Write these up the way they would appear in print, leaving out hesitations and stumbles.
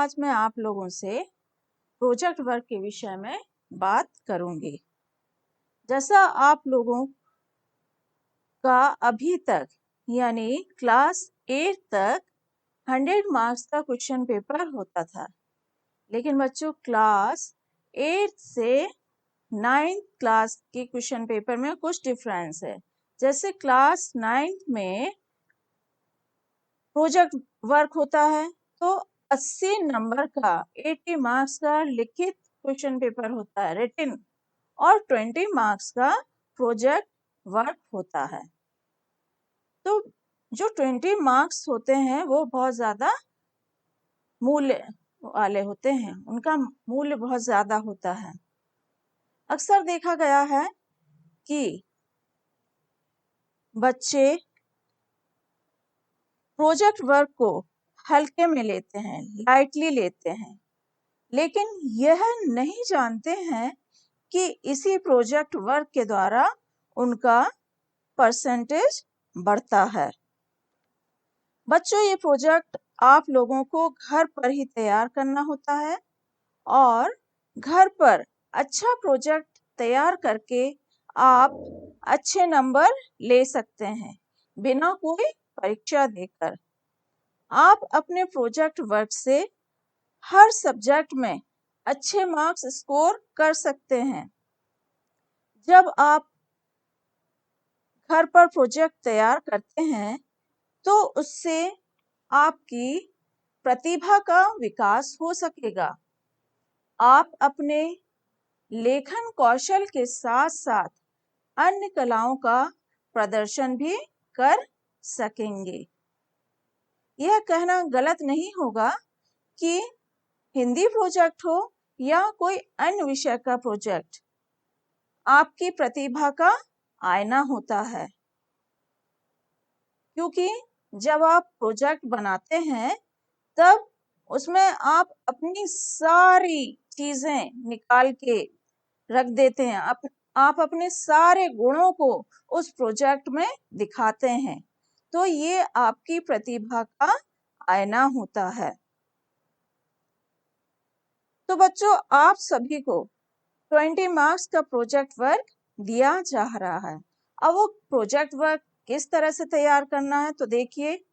आज मैं आप लोगों से प्रोजेक्ट वर्क के विषय में बात करूंगी। जैसा आप लोगों का अभी तक यानी क्लास 8 तक 100 मार्क्स का क्वेश्चन पेपर होता था, लेकिन बच्चों क्लास 8 से 9th क्लास के क्वेश्चन पेपर में कुछ डिफरेंस है। जैसे क्लास 9th में प्रोजेक्ट वर्क होता है तो 80 नंबर का 80 मार्क्स का लिखित क्वेश्चन पेपर होता है रिटिन, और 20 मार्क्स का प्रोजेक्ट वर्क होता है। तो जो 20 मार्क्स होते हैं वो बहुत ज्यादा मूल्य वाले होते हैं, उनका मूल्य बहुत ज्यादा होता है। अक्सर देखा गया है कि बच्चे प्रोजेक्ट वर्क को हल्के में लेते हैं, लाइटली लेते हैं, लेकिन यह नहीं जानते हैं कि इसी प्रोजेक्ट वर्क के द्वारा उनका परसेंटेज बढ़ता है। बच्चों, ये प्रोजेक्ट आप लोगों को घर पर ही तैयार करना होता है और घर पर अच्छा प्रोजेक्ट तैयार करके आप अच्छे नंबर ले सकते हैं बिना कोई परीक्षा देकर। आप अपने प्रोजेक्ट वर्क से हर सब्जेक्ट में अच्छे मार्क्स स्कोर कर सकते हैं। जब आप घर पर प्रोजेक्ट तैयार करते हैं तो उससे आपकी प्रतिभा का विकास हो सकेगा। आप अपने लेखन कौशल के साथ साथ अन्य कलाओं का प्रदर्शन भी कर सकेंगे। यह कहना गलत नहीं होगा कि हिंदी प्रोजेक्ट हो या कोई अन्य विषय का प्रोजेक्ट आपकी प्रतिभा का आईना होता है, क्योंकि जब आप प्रोजेक्ट बनाते हैं तब उसमें आप अपनी सारी चीजें निकाल के रख देते हैं। आप अपने सारे गुणों को उस प्रोजेक्ट में दिखाते हैं, तो ये आपकी प्रतिभा का आईना होता है। तो बच्चों, आप सभी को 20 मार्क्स का प्रोजेक्ट वर्क दिया जा रहा है। अब वो प्रोजेक्ट वर्क किस तरह से तैयार करना है तो देखिए,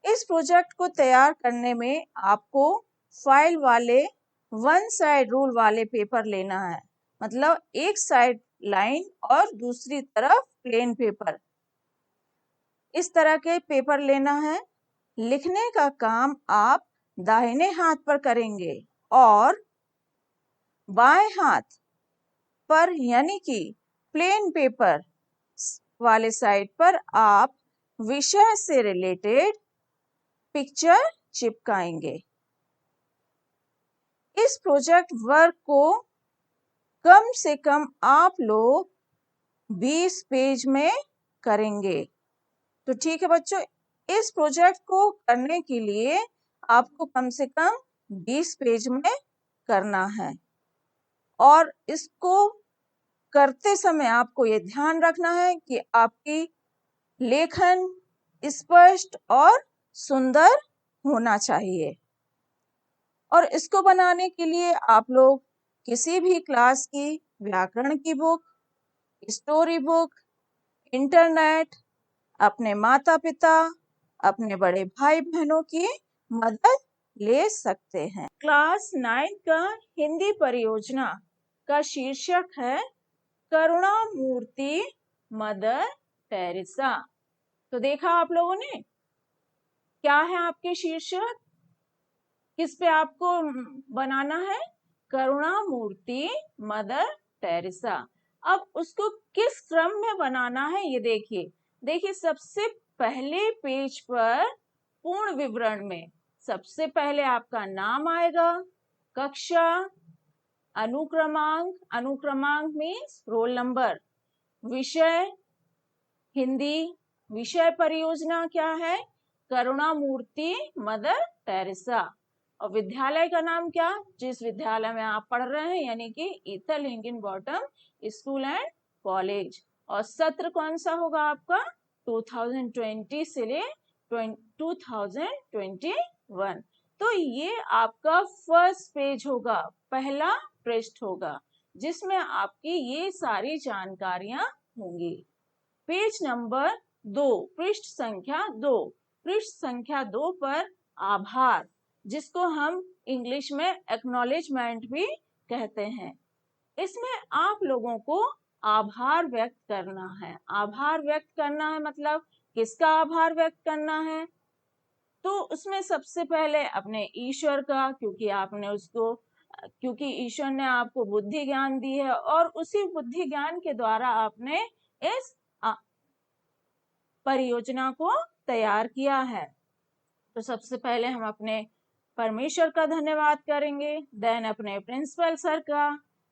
इस प्रोजेक्ट को तैयार करने में आपको फाइल वाले वन साइड रूल वाले पेपर लेना है, मतलब एक साइड लाइन और दूसरी तरफ प्लेन पेपर, इस तरह के पेपर लेना है। लिखने का काम आप दाहिने हाथ पर करेंगे और बाएं हाथ पर यानी कि प्लेन पेपर वाले साइड पर आप विषय से रिलेटेड पिक्चर चिपकाएंगे। इस प्रोजेक्ट वर्क को कम से कम आप लोग 20 पेज में करेंगे। तो ठीक है बच्चों, इस प्रोजेक्ट को करने के लिए आपको कम से कम 20 पेज में करना है, और इसको करते समय आपको ये ध्यान रखना है कि आपकी लेखन स्पष्ट और सुंदर होना चाहिए। और इसको बनाने के लिए आप लोग किसी भी क्लास की व्याकरण की बुक, स्टोरी बुक, इंटरनेट, अपने माता पिता, अपने बड़े भाई बहनों की मदद ले सकते हैं। क्लास 9 का हिंदी परियोजना का शीर्षक है करुणामूर्ति मदर टेरेसा। तो देखा आप लोगों ने, क्या है आपके शीर्षक, किस पे आपको बनाना है? करुणामूर्ति मदर टेरेसा। अब उसको किस क्रम में बनाना है ये देखिए सबसे पहले पेज पर पूर्ण विवरण में सबसे पहले आपका नाम आएगा, कक्षा, अनुक्रमांक मीन्स रोल नंबर, विषय हिंदी, विषय परियोजना क्या है? करुणामूर्ति मदर टेरेसा, और विद्यालय का नाम क्या, जिस विद्यालय में आप पढ़ रहे हैं यानी कि Ethel Higginbottom school and college. और सत्र कौन सा होगा आपका? 2020 से ले 2021। तो ये आपका फर्स्ट पेज होगा, पहला पृष्ठ होगा, जिसमें आपकी ये सारी जानकारियां होंगी। पेज नंबर 2, पृष्ठ संख्या 2। पृष्ठ संख्या 2 पर आभार, जिसको हम इंग्लिश में एक्नॉलेजमेंट भी कहते हैं, इसमें आप लोगों को आभार व्यक्त करना है। आभार व्यक्त करना है मतलब किसका आभार व्यक्त करना है? तो उसमें सबसे पहले अपने ईश्वर का, क्योंकि ईश्वर ने आपको बुद्धि ज्ञान दी है और उसी बुद्धि ज्ञान के द्वारा आपने इस परियोजना को तैयार किया है। तो सबसे पहले हम अपने परमेश्वर का धन्यवाद करेंगे, देन अपने प्रिंसिपल सर का,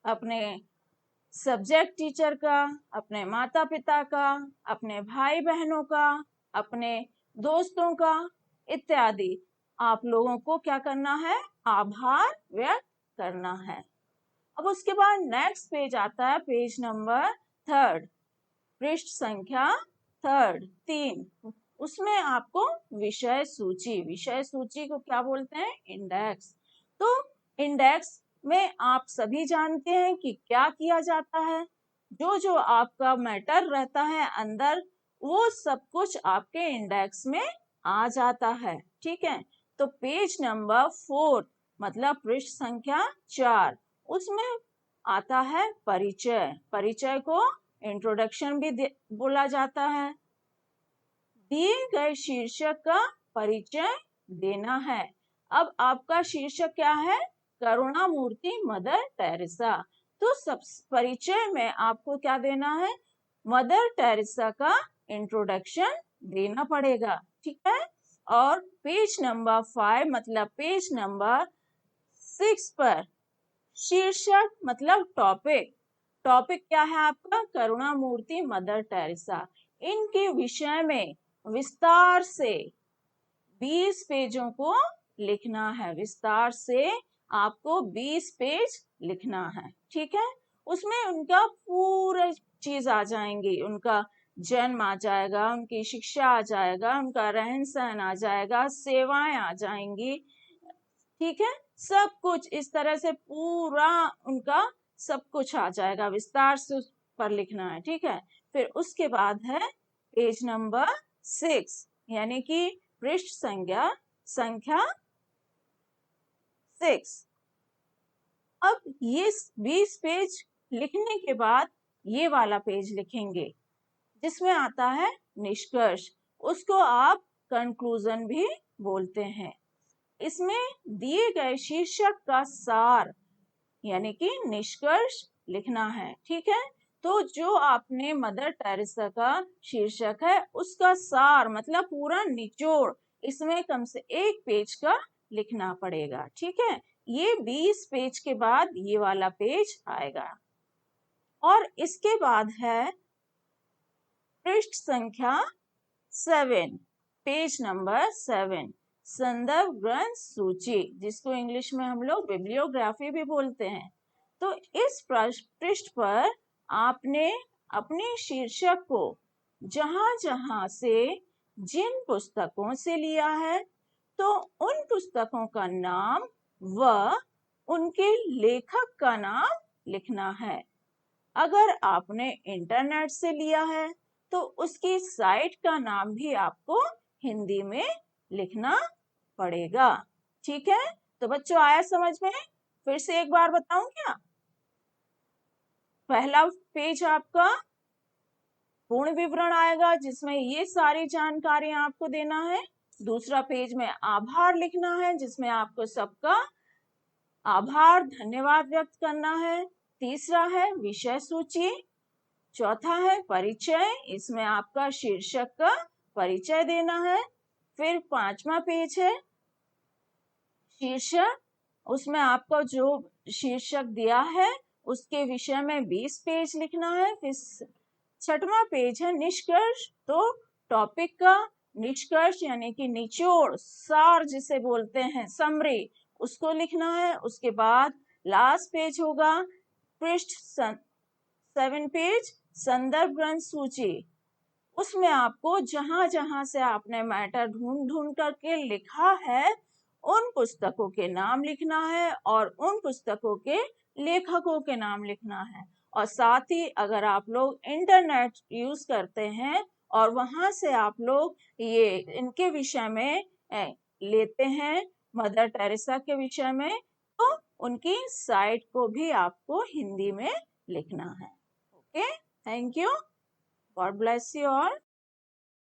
अपने सब्जेक्ट टीचर का, अपने माता पिता का, अपने भाई बहनों का, अपने दोस्तों का इत्यादि। आप लोगों को क्या करना है? आभार व्यक्त करना है। अब उसके बाद नेक्स्ट पेज आता है, पेज नंबर 3, पृष्ठ संख्या 3। उसमें आपको विषय सूची को क्या बोलते हैं? इंडेक्स। तो इंडेक्स में आप सभी जानते हैं कि क्या किया जाता है। जो आपका मैटर रहता है अंदर, वो सब कुछ आपके इंडेक्स में आ जाता है। ठीक है, तो पेज नंबर 4 मतलब पृष्ठ संख्या 4, उसमें आता है परिचय। परिचय को इंट्रोडक्शन भी बोला जाता है। दिए गए शीर्षक का परिचय देना है। अब आपका शीर्षक क्या है? करुणामूर्ति मदर टेरेसा। तो सब परिचय में आपको क्या देना है? मदर टेरेसा का इंट्रोडक्शन देना पड़ेगा। ठीक है, और पेज नंबर 5 मतलब पेज नंबर 6 पर शीर्षक मतलब टॉपिक। टॉपिक क्या है आपका? करुणामूर्ति मदर टेरेसा। इनके विषय में विस्तार से 20 पेजों को लिखना है। विस्तार से आपको 20 पेज लिखना है। ठीक है, उसमें उनका पूरा चीज आ जाएंगी। उनका जन्म आ जाएगा, उनकी शिक्षा आ जाएगा, उनका रहन सहन आ जाएगा, सेवाएं आ जाएंगी। ठीक है, सब कुछ इस तरह से पूरा उनका सब कुछ आ जाएगा, विस्तार से उस पर लिखना है। ठीक है, फिर उसके बाद है पेज नंबर 6 यानी कि पृष्ठ संख्या 6। अब ये 20 पेज लिखने के बाद ये वाला पेज लिखेंगे, जिसमें आता है निष्कर्ष। उसको आप कंक्लूजन भी बोलते हैं। इसमें दिए गए शीर्षक का सार यानी कि निष्कर्ष लिखना है। ठीक है, तो जो आपने मदर टेरेसा का शीर्षक है, उसका सार मतलब पूरा निचोड़ इसमें कम से 1 पेज का लिखना पड़ेगा। ठीक है, ये 20 पेज के बाद ये वाला पेज आएगा। और इसके बाद है पृष्ठ संख्या 7, पेज नंबर 7, संदर्भ ग्रंथ सूची, जिसको इंग्लिश में हम लोग बिब्लियोग्राफी भी बोलते हैं। तो इस पृष्ठ पर आपने अपने शीर्षक को जहां जहां से जिन पुस्तकों से लिया है, तो उन पुस्तकों का नाम व उनके लेखक का नाम लिखना है। अगर आपने इंटरनेट से लिया है तो उसकी साइट का नाम भी आपको हिंदी में लिखना पड़ेगा। ठीक है, तो बच्चों आया समझ में? फिर से एक बार बताऊं क्या? पहला पेज आपका पूर्ण विवरण आएगा, जिसमें ये सारी जानकारी आपको देना है। दूसरा पेज में आभार लिखना है, जिसमें आपको सबका आभार धन्यवाद व्यक्त करना है। तीसरा है विषय सूची। चौथा है परिचय, इसमें आपका शीर्षक का परिचय देना है। फिर 5वां पेज है शीर्षक, उसमें आपको जो शीर्षक दिया है उसके विषय में 20 पेज लिखना है। फिर 6वां पेज है निष्कर्ष, तो टॉपिक का निष्कर्ष यानी कि निचोड़, सार जिसे बोलते हैं, समरी, उसको लिखना है। उसके बाद लास्ट पेज होगा पृष्ठ 7 पेज संदर्भ ग्रंथ सूची। उसमें आपको जहां जहां से आपने मैटर ढूंढ ढूंढ करके लिखा है, उन पुस्तकों के नाम लिखना है और उन पुस्तकों के लेखकों के नाम लिखना है। और साथ ही अगर आप लोग इंटरनेट यूज करते हैं और वहां से आप लोग ये इनके विषय में लेते हैं, मदर टेरेसा के विषय में, तो उनकी साइट को भी आपको हिंदी में लिखना है। Okay, thank you, God bless you all.